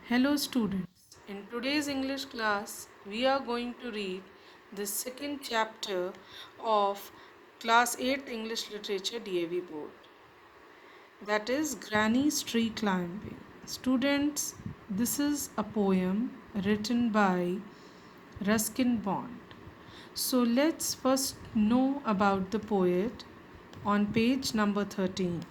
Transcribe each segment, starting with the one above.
Hello students, in today's English class we are going to read the second chapter of class 8 English Literature DAV board, that is Granny's Tree Climbing. Students, this is a poem written by Ruskin Bond. So let's first know about the poet on page number 13.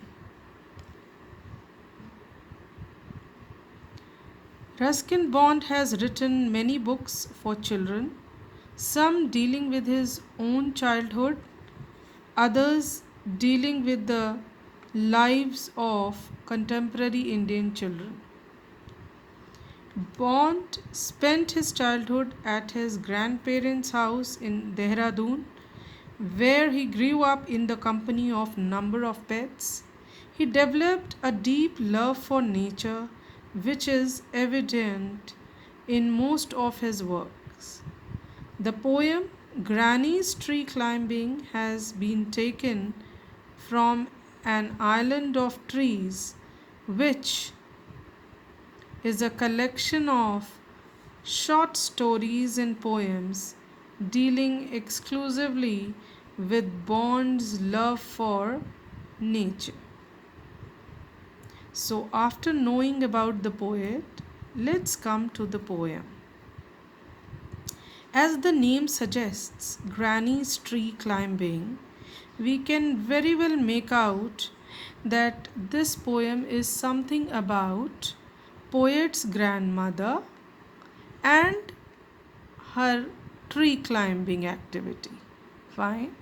Ruskin Bond has written many books for children, some dealing with his own childhood, others dealing with the lives of contemporary Indian children. Bond spent his childhood at his grandparents' house in Dehradun, where he grew up in the company of number of pets. He developed a deep love for nature, which is evident in most of his works. The poem Granny's Tree Climbing has been taken from An Island of Trees, which is a collection of short stories and poems dealing exclusively with Bond's love for nature. So, after knowing about the poet, let's come to the poem. As the name suggests, Granny's Tree Climbing, we can very well make out that this poem is something about poet's grandmother and her tree climbing activity. Fine.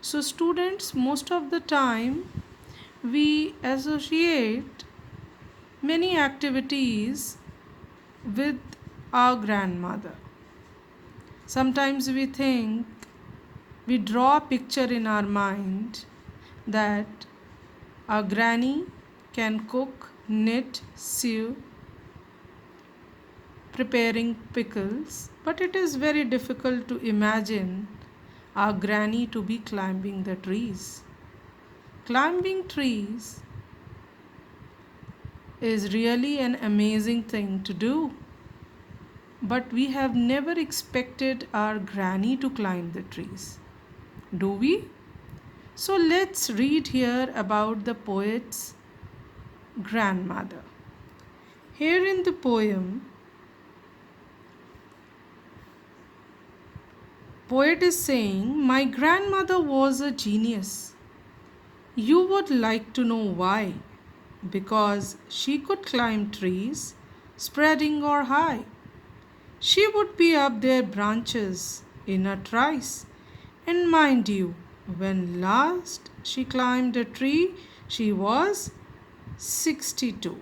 So, students, most of the time we associate many activities with our grandmother. Sometimes we think, we draw a picture in our mind that our granny can cook, knit, sew, preparing pickles, but it is very difficult to imagine our granny to be climbing the trees. Climbing trees is really an amazing thing to do, but we have never expected our granny to climb the trees, do we? So let's read here about the poet's grandmother. Here in the poem, poet is saying, "My grandmother was a genius. You would like to know why? Because she could climb trees, spreading or high. She would be up their branches in a trice. And mind you, when last she climbed a tree, she was 62."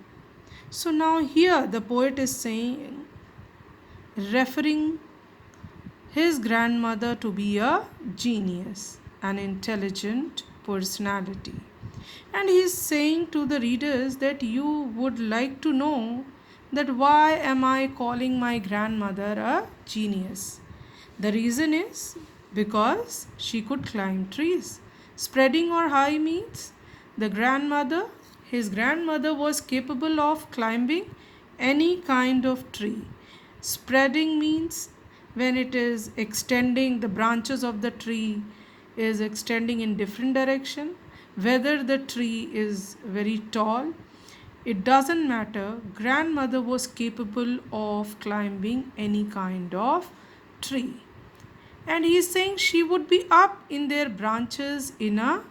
So now here the poet is saying, referring his grandmother to be a genius, an intelligent personality. And he is saying to the readers that you would like to know that why am I calling my grandmother a genius? The reason is because she could climb trees. Spreading or high means his grandmother was capable of climbing any kind of tree. Spreading means when it is extending, the branches of the tree is extending in different direction, whether the tree is very tall, it doesn't matter. Grandmother was capable of climbing any kind of tree. And he is saying she would be up in their branches in a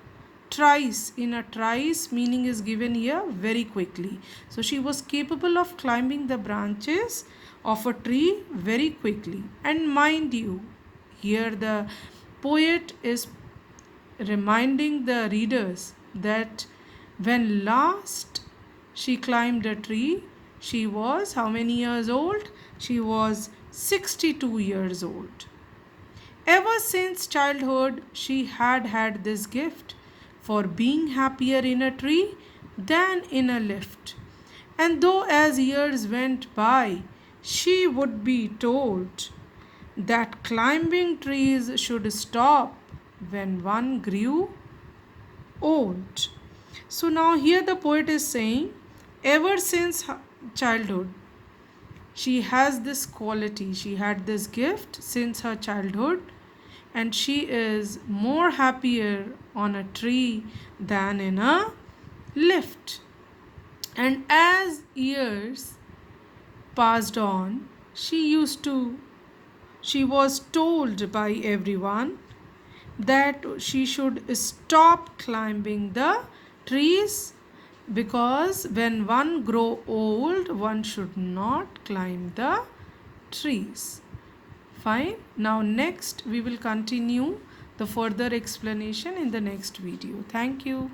trice. In a trice, meaning is given here very quickly. So she was capable of climbing the branches of a tree very quickly. And mind you, here the poet is reminding the readers that when last she climbed a tree, she was how many years old? She was 62 years old. Ever since childhood, she had had this gift for being happier in a tree than in a lift. And though as years went by, she would be told that climbing trees should stop when one grew old. So now here the poet is saying, ever since childhood. She has this quality, she had this gift since her childhood, and she is more happier on a tree than in a lift. And as years passed on, she was told by everyone that she should stop climbing the trees, because when one grow old one should not climb the trees. Fine. Now next we will continue the further explanation in the next video. Thank you.